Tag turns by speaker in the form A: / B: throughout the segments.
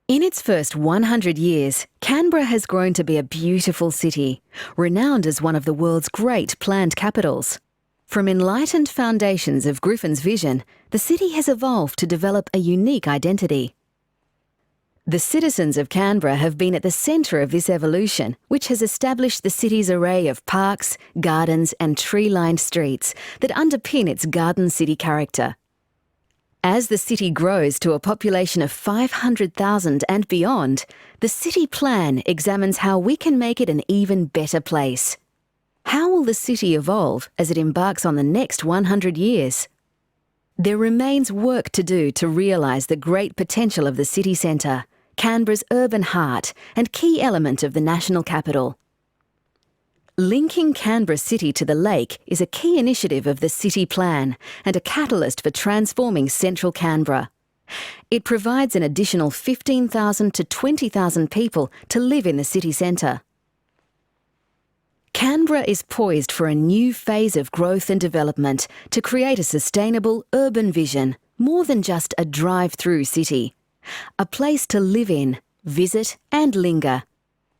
A: In its first 100 years, Canberra has grown to be a beautiful city, renowned as one of the world's great planned capitals. From enlightened foundations of Griffin's vision, the city has evolved to develop a unique identity. The citizens of Canberra have been at the centre of this evolution, which has established the city's array of parks, gardens and tree-lined streets that underpin its garden city character. As the city grows to a population of 500,000 and beyond, the city plan examines how we can make it an even better place. How will the city evolve as it embarks on the next 100 years? There remains work to do to realise the great potential of the city centre, Canberra's urban heart and key element of the national capital. Linking Canberra City to the lake is a key initiative of the City Plan and a catalyst for transforming central Canberra. It provides an additional 15,000 to 20,000 people to live in the city centre. Canberra is poised for a new phase of growth and development to create a sustainable urban vision, more than just a drive-through city. A place to live in, visit and linger.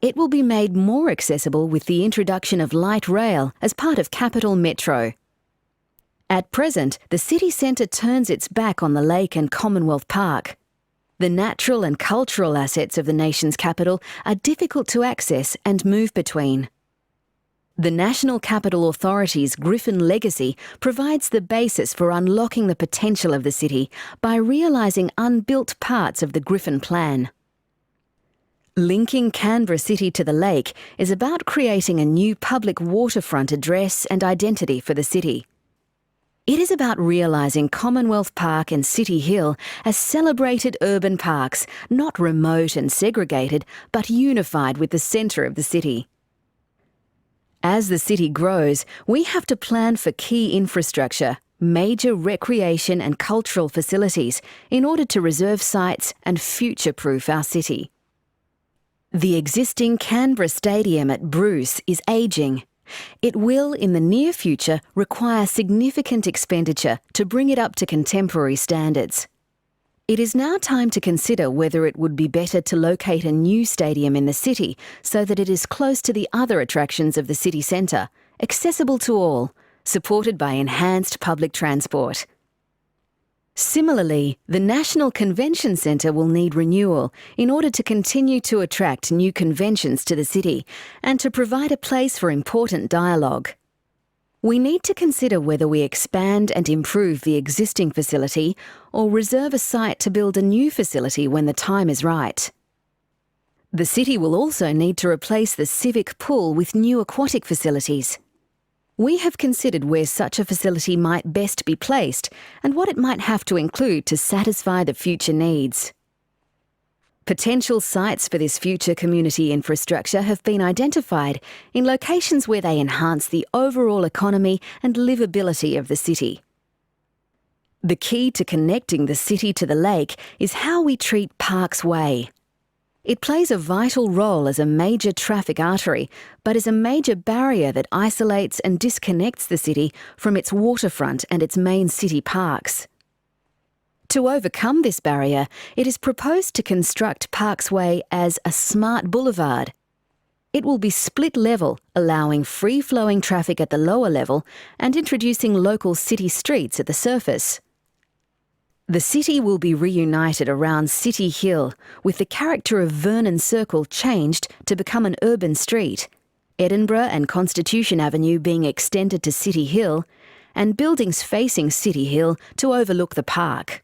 A: It will be made more accessible with the introduction of light rail as part of Capital Metro. At present, the city centre turns its back on the lake and Commonwealth Park. The natural and cultural assets of the nation's capital are difficult to access and move between. The National Capital Authority's Griffin Legacy provides the basis for unlocking the potential of the city by realising unbuilt parts of the Griffin Plan. Linking Canberra City to the lake is about creating a new public waterfront address and identity for the city. It is about realising Commonwealth Park and City Hill as celebrated urban parks, not remote and segregated, but unified with the centre of the city. As the city grows, we have to plan for key infrastructure, major recreation and cultural facilities in order to reserve sites and future-proof our city. The existing Canberra Stadium at Bruce is ageing. It will, in the near future, require significant expenditure to bring it up to contemporary standards. It is now time to consider whether it would be better to locate a new stadium in the city so that it is close to the other attractions of the city centre, accessible to all, supported by enhanced public transport. Similarly, the National Convention Centre will need renewal in order to continue to attract new conventions to the city and to provide a place for important dialogue. We need to consider whether we expand and improve the existing facility or reserve a site to build a new facility when the time is right. The city will also need to replace the civic pool with new aquatic facilities. We have considered where such a facility might best be placed and what it might have to include to satisfy the future needs. Potential sites for this future community infrastructure have been identified in locations where they enhance the overall economy and livability of the city. The key to connecting the city to the lake is how we treat Parks Way. It plays a vital role as a major traffic artery, but is a major barrier that isolates and disconnects the city from its waterfront and its main city parks. To overcome this barrier, it is proposed to construct Parks Way as a smart boulevard. It will be split level, allowing free-flowing traffic at the lower level and introducing local city streets at the surface. The city will be reunited around City Hill, with the character of Vernon Circle changed to become an urban street, Edinburgh and Constitution Avenue being extended to City Hill, and buildings facing City Hill to overlook the park.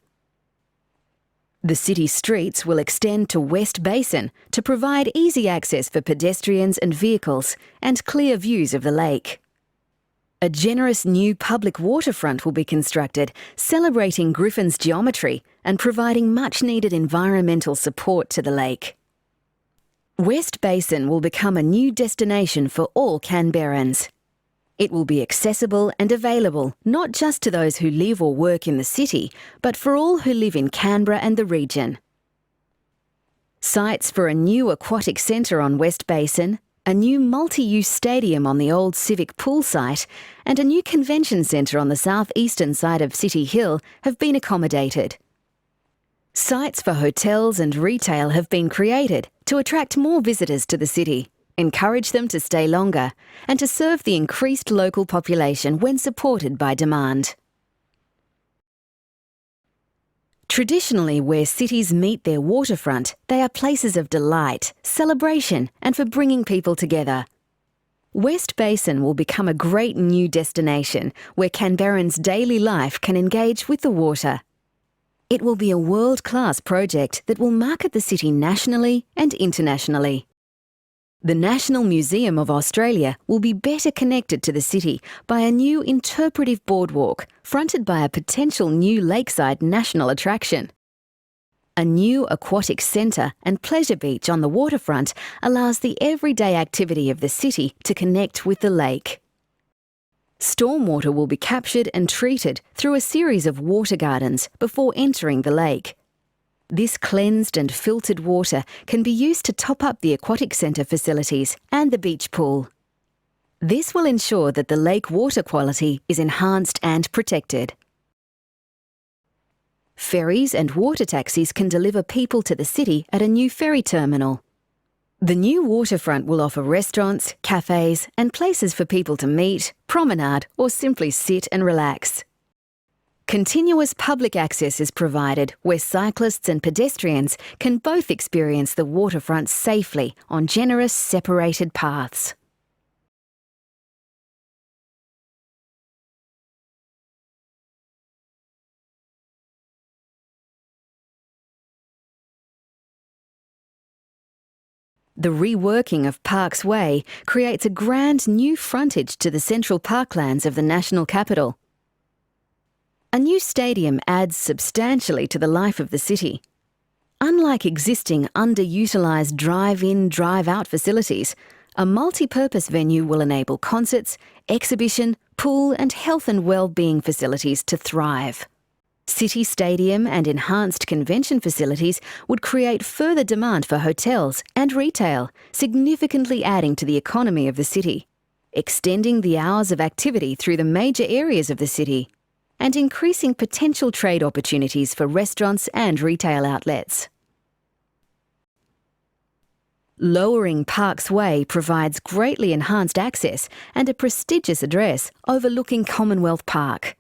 A: The city streets will extend to West Basin to provide easy access for pedestrians and vehicles and clear views of the lake. A generous new public waterfront will be constructed, celebrating Griffin's geometry and providing much-needed environmental support to the lake. West Basin will become a new destination for all Canberrans. It will be accessible and available not just to those who live or work in the city, but for all who live in Canberra and the region. Sites for a new aquatic centre on West Basin, a new multi-use stadium on the old civic pool site, and a new convention centre on the south-eastern side of City Hill have been accommodated. Sites for hotels and retail have been created to attract more visitors to the city, encourage them to stay longer, and to serve the increased local population when supported by demand. Traditionally, where cities meet their waterfront, they are places of delight, celebration, and for bringing people together. West Basin will become a great new destination where Canberrans' daily life can engage with the water. It will be a world-class project that will market the city nationally and internationally. The National Museum of Australia will be better connected to the city by a new interpretive boardwalk fronted by a potential new lakeside national attraction. A new aquatic centre and pleasure beach on the waterfront allows the everyday activity of the city to connect with the lake. Stormwater will be captured and treated through a series of water gardens before entering the lake. This cleansed and filtered water can be used to top up the aquatic centre facilities and the beach pool. This will ensure that the lake water quality is enhanced and protected. Ferries and water taxis can deliver people to the city at a new ferry terminal. The new waterfront will offer restaurants, cafes, and places for people to meet, promenade, or simply sit and relax. Continuous public access is provided where cyclists and pedestrians can both experience the waterfront safely on generous separated paths. The reworking of Parks Way creates a grand new frontage to the central parklands of the national capital. A new stadium adds substantially to the life of the city. Unlike existing underutilised drive-in, drive-out facilities, a multi-purpose venue will enable concerts, exhibition, pool and health and well-being facilities to thrive. City stadium and enhanced convention facilities would create further demand for hotels and retail, significantly adding to the economy of the city, extending the hours of activity through the major areas of the city, and increasing potential trade opportunities for restaurants and retail outlets. Lowering Parks Way provides greatly enhanced access and a prestigious address overlooking Commonwealth Park.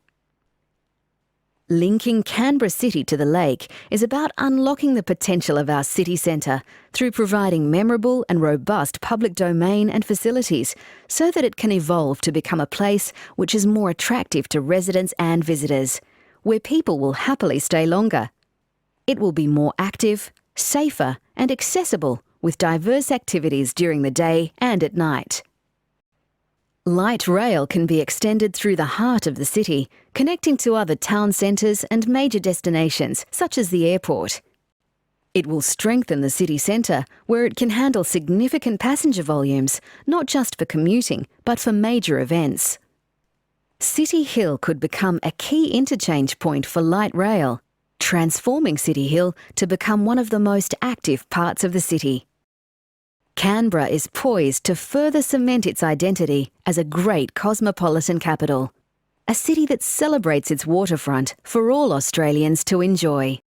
A: Linking Canberra City to the lake is about unlocking the potential of our city centre through providing memorable and robust public domain and facilities so that it can evolve to become a place which is more attractive to residents and visitors, where people will happily stay longer. It will be more active, safer and accessible with diverse activities during the day and at night. Light rail can be extended through the heart of the city, connecting to other town centres and major destinations, such as the airport. It will strengthen the city centre, where it can handle significant passenger volumes, not just for commuting, but for major events. City Hill could become a key interchange point for light rail, transforming City Hill to become one of the most active parts of the city. Canberra is poised to further cement its identity as a great cosmopolitan capital, a city that celebrates its waterfront for all Australians to enjoy.